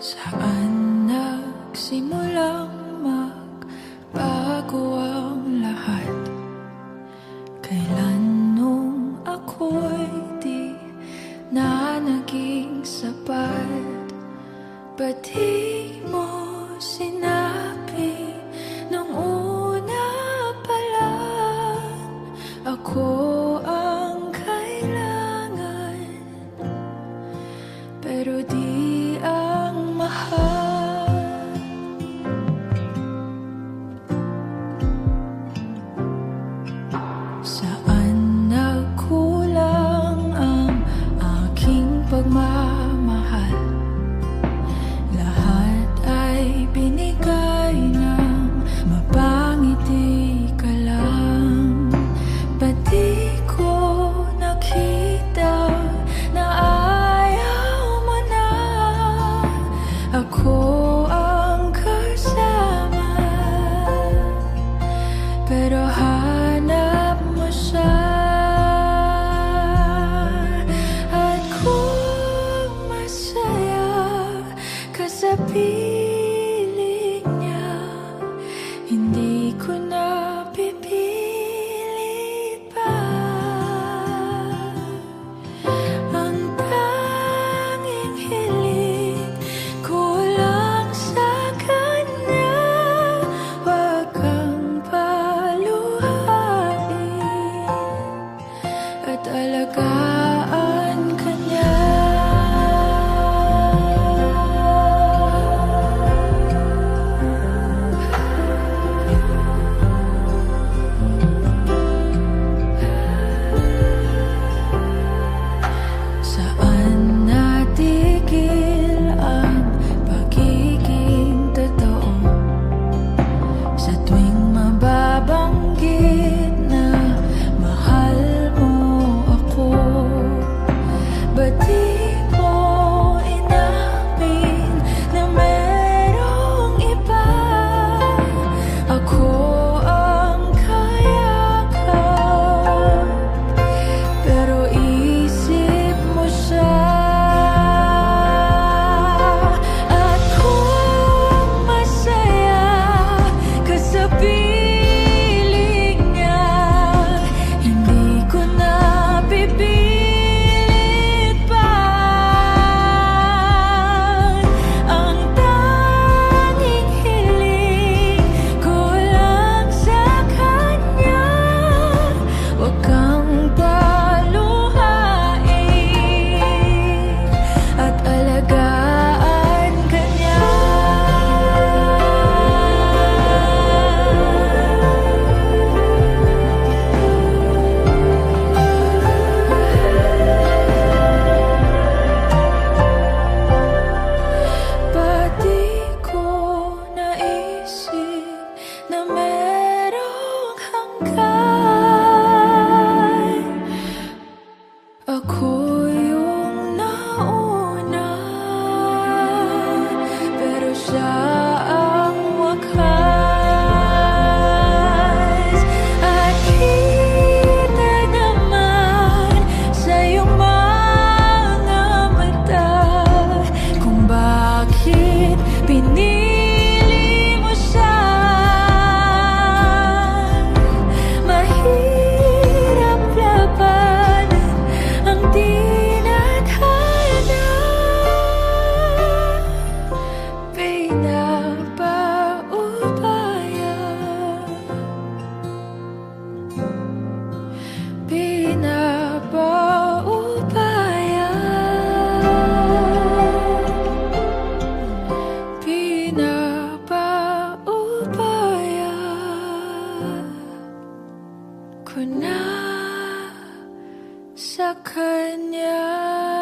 Saan nagsimulang magbago ang lahat? Kailan nung ako'y di na naging sapat? Ba't di mo sinabi nung una pa lang ako ang kailangan, pero di ang mahal? Saan nagkulang ang aking pagmamahal? Lahat ay binigay ng mapangiti ka lang. Ba't di ko nakita na ayaw mo na ako ang kasama? Pero hanap mo siya, at kung masaya ka sa piling niya, hindi ko na pipilit pa. Ang tanging hiling ko lang sa kanya, wag kang paluhain at alagaan ka niya. Saan natigil ang pagiging totoo? Sa tuwing mababanggit na mahal mo ako, ba't di mo inamin na merong iba? Ako ang kayakap, pero isip mo siya. At kung masaya ka sa piling niya, hindi ko na pipilit pa. Ang tanging hiling ko lang sa kanya, wag kang paluhain at alagaan ka niya. Ba't di ko naisip na merong hanggan? Ako yung nauna, pero siya ang wakas. At kita naman sa iyong mga mata kung bakit pinili mo siya. Mahirap labanan ang tinadhana. Pinapaubaya, pinapaubaya, pinapaubaya ko na sa kanya.